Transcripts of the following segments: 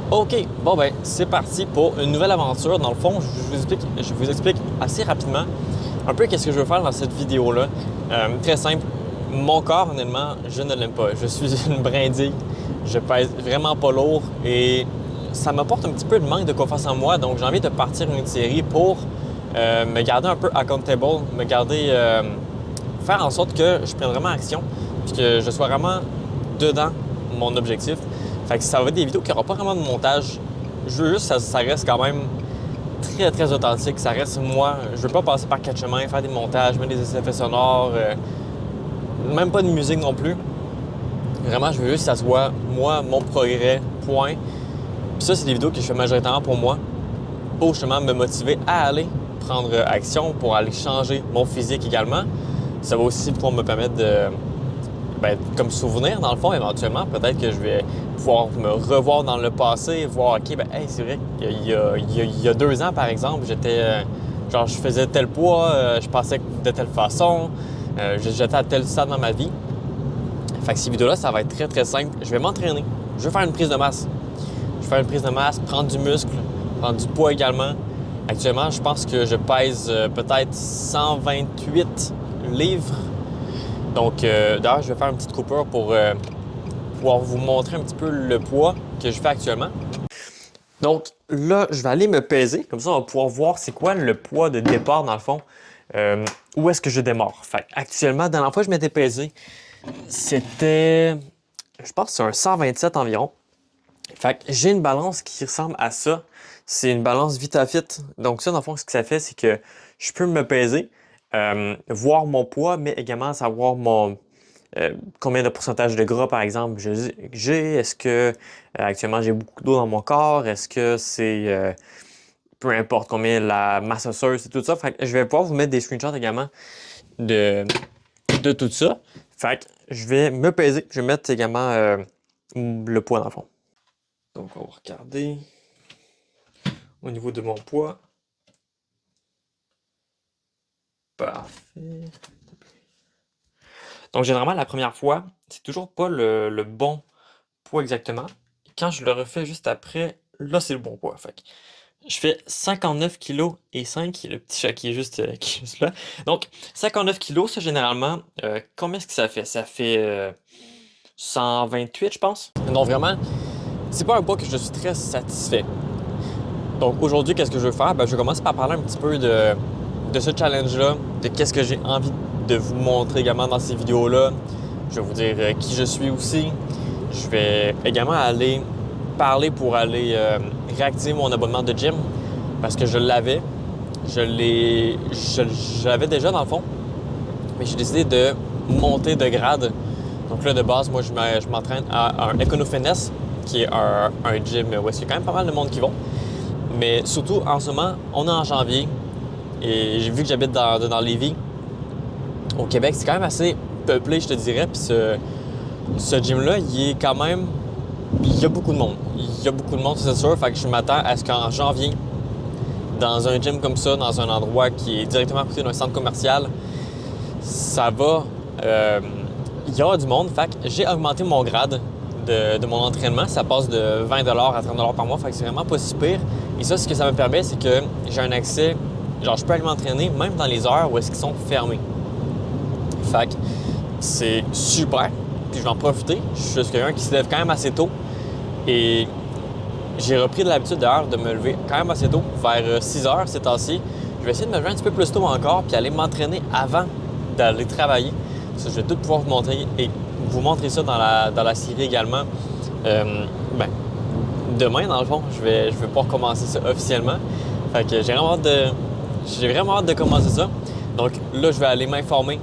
OK, bon ben, c'est parti pour une nouvelle aventure. Dans le fond, je vous explique assez rapidement un peu qu'est-ce que je veux faire dans cette vidéo-là. Très simple. Mon corps, honnêtement, je ne l'aime pas. Je suis une brindille. Je pèse vraiment pas lourd et ça m'apporte un petit peu de manque de confiance en moi. Donc, j'ai envie de partir une série pour me garder un peu accountable, me garder, faire en sorte que je prenne vraiment action puis que je sois vraiment dedans mon objectif. Fait que ça va être des vidéos qui n'auront pas vraiment de montage. Je veux juste que ça reste quand même très très authentique. Ça reste moi. Je veux pas passer par quatre chemins, faire des montages, mettre des effets sonores, même pas de musique non plus. Vraiment, je veux juste que ça soit moi, mon progrès, point. Puis ça, c'est des vidéos que je fais majoritairement pour moi, pour justement me motiver à aller prendre action, pour aller changer mon physique également. Ça va aussi pour me permettre de, comme souvenir, dans le fond, éventuellement, peut-être que je vais pouvoir me revoir dans le passé, voir, OK, hey, c'est vrai qu'il y a 2 ans, par exemple, j'étais, je faisais tel poids, je pensais de telle façon, j'étais à tel stade dans ma vie. Fait que ces vidéos-là, ça va être très, très simple. Je vais m'entraîner. Je vais faire une prise de masse. Je vais faire une prise de masse, prendre du muscle, prendre du poids également. Actuellement, je pense que je pèse peut-être 128 livres. Donc, d'ailleurs, je vais faire une petite coupure pour pouvoir vous montrer un petit peu le poids que je fais actuellement. Donc, là, je vais aller me peser. Comme ça, on va pouvoir voir c'est quoi le poids de départ, dans le fond. Où est-ce que je démarre. Fait actuellement, la dernière fois que je m'étais pesé, c'était, je pense que c'est un 127 environ. Fait que j'ai une balance qui ressemble à ça. C'est une balance VitaFit. Donc ça, dans le fond, ce que ça fait, c'est que je peux me peser, voir mon poids, mais également savoir combien de pourcentage de gras, par exemple, j'ai. Est-ce que actuellement j'ai beaucoup d'eau dans mon corps? Est-ce que c'est peu importe combien la masse osseuse et tout ça. Fait que je vais pouvoir vous mettre des screenshots également de, de tout ça. Fait que je vais me peser. Je vais mettre également le poids dans le fond. Donc, on va regarder au niveau de mon poids. Parfait. Donc, généralement, la première fois, c'est toujours pas le bon poids exactement. Quand je le refais juste après, là, c'est le bon poids. Fait que je fais 59 kg et 5, le petit chat qui est qui est juste là. Donc, 59 kg, ça, généralement, combien est-ce que ça fait? Ça fait 128, je pense. Non, vraiment, c'est pas un poids que je suis très satisfait. Donc aujourd'hui, qu'est-ce que je veux faire? Je vais commencer par parler un petit peu de ce challenge-là, de qu'est-ce que j'ai envie de vous montrer également dans ces vidéos-là. Je vais vous dire qui je suis aussi. Je vais également aller parler pour aller réactiver mon abonnement de gym parce que je l'avais. Je l'avais déjà dans le fond, mais j'ai décidé de monter de grade. Donc là, de base, moi, je m'entraîne à un Econo Fitness, qui est un gym où il y a quand même pas mal de monde qui vont. Mais surtout, en ce moment, on est en janvier et j'ai vu que j'habite dans Lévis. Au Québec, c'est quand même assez peuplé, je te dirais. Puis ce gym-là, il est quand même... Il y a beaucoup de monde. Il y a beaucoup de monde, c'est sûr. Fait que je m'attends à ce qu'en janvier, dans un gym comme ça, dans un endroit qui est directement à côté d'un centre commercial, ça va... il y aura du monde. Fait que j'ai augmenté mon grade de mon entraînement. Ça passe de 20 à 30 par mois. Fait que c'est vraiment pas si pire. Et ça, ce que ça me permet, c'est que j'ai un accès... je peux aller m'entraîner même dans les heures où est-ce qu'ils sont fermés. Fait que c'est super. Puis je vais en profiter. Je suis quelqu'un qui se lève quand même assez tôt. Et j'ai repris de l'habitude d'ailleurs de me lever quand même assez tôt, vers 6 heures ces temps-ci. Je vais essayer de me lever un petit peu plus tôt encore, puis aller m'entraîner avant d'aller travailler. Parce que je vais tout pouvoir vous montrer et vous montrer ça dans la série également. Demain, dans le fond, je vais pouvoir commencer ça officiellement. Fait que j'ai vraiment hâte de commencer ça. Donc là, je vais aller m'informer,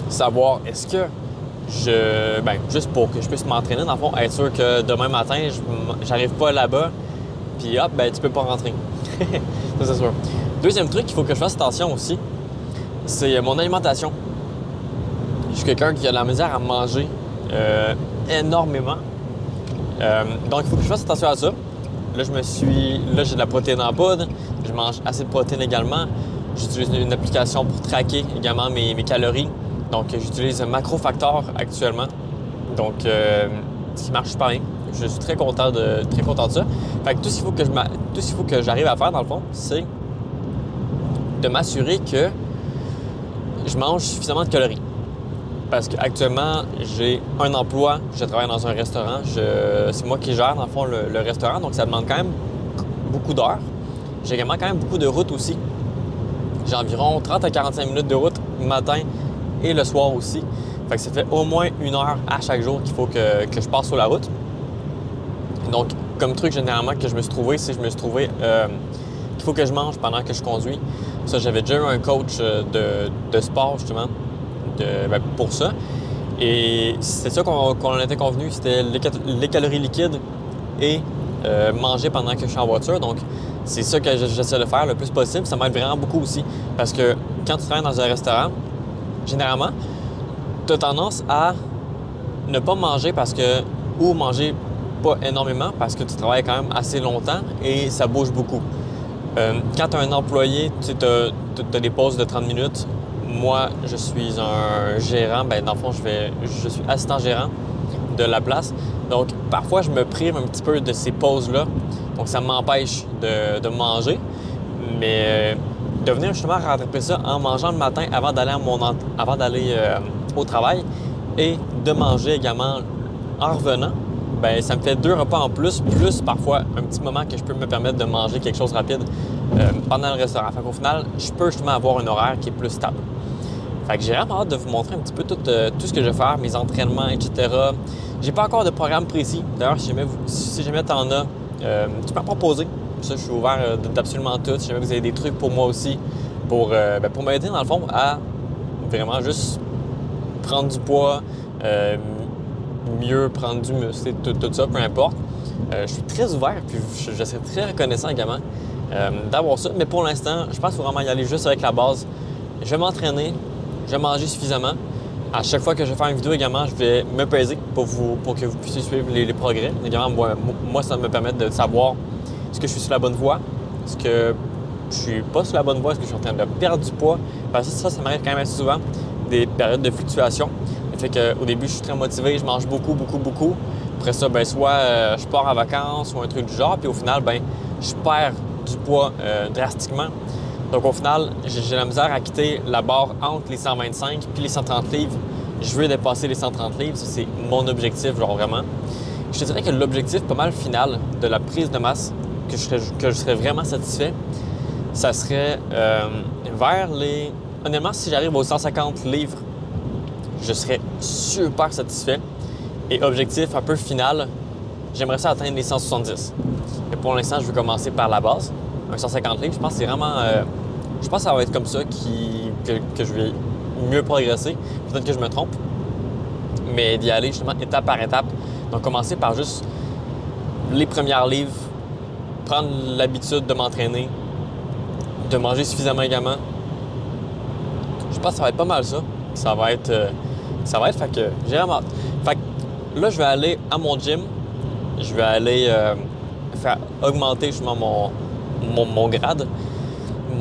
savoir est-ce que juste pour que je puisse m'entraîner, dans le fond, être sûr que demain matin, j'arrive pas là-bas, puis hop, tu peux pas rentrer. Ça, c'est sûr. Deuxième truc qu'il faut que je fasse attention aussi, c'est mon alimentation. Je suis quelqu'un qui a de la misère à manger énormément. Donc, il faut que je fasse attention à ça. Là, j'ai de la protéine en poudre. Je mange assez de protéines également. J'utilise une application pour traquer également mes calories. Donc, j'utilise Macrofactor actuellement. Donc, ce qui marche super bien. je suis très content de ça. Fait que tout ce qu'il faut que j'arrive à faire, dans le fond, c'est de m'assurer que je mange suffisamment de calories. Parce qu'actuellement, j'ai un emploi, je travaille dans un restaurant, c'est moi qui gère, dans le fond, le restaurant, donc ça demande quand même beaucoup d'heures. J'ai également quand même beaucoup de route aussi. J'ai environ 30 à 45 minutes de route le matin et le soir aussi. Fait que ça fait au moins 1 heure à chaque jour qu'il faut que je passe sur la route. Donc, comme truc généralement que je me suis trouvé, c'est que je me suis trouvé qu'il faut que je mange pendant que je conduis. Ça, j'avais déjà eu un coach de sport justement pour ça. Et c'est ça qu'on en était convenu, c'était les calories liquides et manger pendant que je suis en voiture. Donc, c'est ça que j'essaie de faire le plus possible. Ça m'aide vraiment beaucoup aussi parce que quand tu travailles dans un restaurant, généralement, tu as tendance à ne pas manger ou manger pas énormément parce que tu travailles quand même assez longtemps et ça bouge beaucoup. Quand tu as un employé, tu as des pauses de 30 minutes. Moi, je suis un gérant. Dans le fond, je suis assistant gérant de la place. Donc, parfois, je me prive un petit peu de ces pauses-là. Donc, ça m'empêche de manger. Mais de venir justement rattraper ça en mangeant le matin avant d'aller au travail et de manger également en revenant, ça me fait 2 repas en plus parfois un petit moment que je peux me permettre de manger quelque chose rapide pendant le restaurant. Fait qu'au final, je peux justement avoir un horaire qui est plus stable. Fait que j'ai vraiment hâte de vous montrer un petit peu tout ce que je vais faire, mes entraînements, etc. J'ai pas encore de programme précis. D'ailleurs, si jamais tu en as, tu peux me proposer. Ça, je suis ouvert d'absolument tout. Si jamais vous avez des trucs pour moi aussi, pour m'aider dans le fond à vraiment juste prendre du poids, mieux prendre du muscle, tout ça, peu importe. Je suis très ouvert, puis je serais très reconnaissant également d'avoir ça. Mais pour l'instant, je pense qu'il faut vraiment y aller juste avec la base. Je vais m'entraîner, je vais manger suffisamment. À chaque fois que je vais faire une vidéo également, je vais me peser pour que vous puissiez suivre les progrès. Également, moi, ça va me permettre de savoir est-ce que je suis sur la bonne voie, est-ce que je suis pas sur la bonne voie, est-ce que je suis en train de perdre du poids. Parce que ça m'arrive quand même assez souvent, des périodes de fluctuation. Ça fait qu'au début, je suis très motivé, je mange beaucoup. Après ça, soit je pars en vacances ou un truc du genre, puis au final, je perds du poids drastiquement. Donc au final, j'ai la misère à quitter la barre entre les 125 puis les 130 livres. Je veux dépasser les 130 livres, ça c'est mon objectif, genre vraiment. Je te dirais que l'objectif pas mal final de la prise de masse, que je serais vraiment satisfait, ça serait vers les... Honnêtement, si j'arrive aux 150 livres, je serais super satisfait. Et objectif un peu final, j'aimerais ça atteindre les 170. Mais pour l'instant, je veux commencer par la base, un 150 livres. Je pense que c'est vraiment... je pense que ça va être comme ça que je vais mieux progresser. Peut-être que je me trompe. Mais d'y aller justement étape par étape. Donc, commencer par juste les premières livres, prendre l'habitude de m'entraîner, de manger suffisamment également. Je pense que ça va être pas mal ça. Ça va être, fait que j'ai vraiment hâte. Fait que là, je vais aller à mon gym. Je vais aller faire augmenter justement mon grade,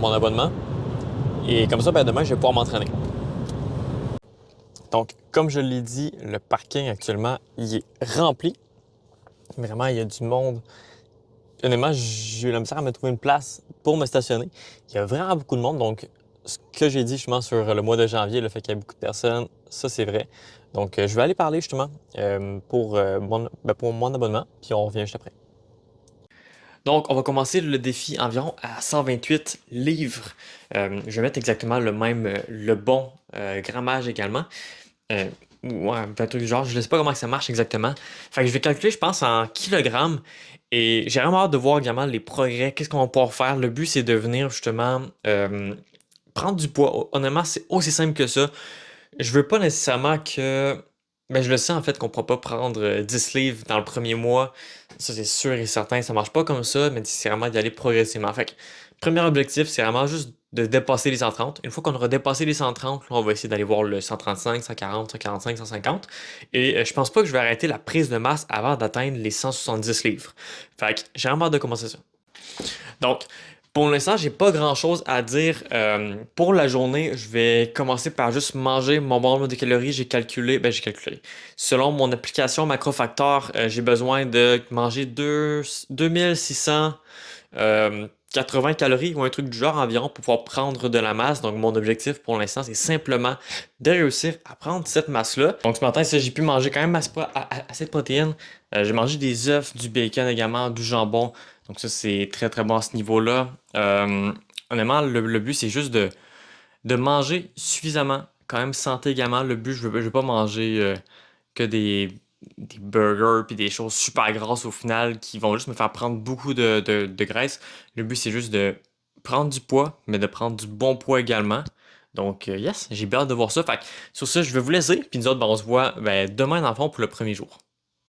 mon abonnement. Et comme ça, demain, je vais pouvoir m'entraîner. Donc, comme je l'ai dit, le parking actuellement, il est rempli. Vraiment, il y a du monde. Honnêtement, j'ai eu la misère à me trouver une place pour me stationner. Il y a vraiment beaucoup de monde. Donc, ce que j'ai dit justement sur le mois de janvier, le fait qu'il y a beaucoup de personnes, ça, c'est vrai. Donc, je vais aller parler justement pour mon abonnement, puis on revient juste après. Donc, on va commencer le défi environ à 128 livres. Je vais mettre exactement le bon grammage également. Ouais, un truc du genre, je ne sais pas comment ça marche exactement. Fait que je vais calculer, je pense, en kilogrammes. Et j'ai vraiment hâte de voir également les progrès, qu'est-ce qu'on va pouvoir faire. Le but, c'est de venir justement prendre du poids. Honnêtement, c'est aussi simple que ça. Je veux pas nécessairement que... je le sais en fait qu'on ne pourra pas prendre 10 livres dans le premier mois. Ça, c'est sûr et certain. Ça marche pas comme ça, mais c'est vraiment d'y aller progressivement. Fait que, premier objectif, c'est vraiment juste de dépasser les 130. Une fois qu'on aura dépassé les 130, là, on va essayer d'aller voir le 135, 140, 145, 150. Et je pense pas que je vais arrêter la prise de masse avant d'atteindre les 170 livres. Fait que j'ai vraiment hâte de commencer ça. Donc, Pour l'instant, j'ai pas grand-chose à dire. Pour la journée, je vais commencer par juste manger mon bon nombre de calories. J'ai calculé. Selon mon application Macrofactor, j'ai besoin de manger 2600 80 calories ou un truc du genre environ pour pouvoir prendre de la masse. Donc, mon objectif pour l'instant, c'est simplement de réussir à prendre cette masse-là. Donc, ce matin, j'ai pu manger quand même assez de protéines. J'ai mangé des œufs, du bacon également, du jambon. Donc, ça, c'est très, très bon à ce niveau-là. Honnêtement, le but, c'est juste de manger suffisamment, quand même santé également. Le but, je veux pas manger que des burgers puis des choses super grasses au final qui vont juste me faire prendre beaucoup de graisse. Le but, c'est juste de prendre du poids, mais de prendre du bon poids également. Donc, yes, j'ai bien hâte de voir ça. Fait que, sur ça, je vais vous laisser. Puis nous autres, ben, on se voit demain dans le fond pour le premier jour.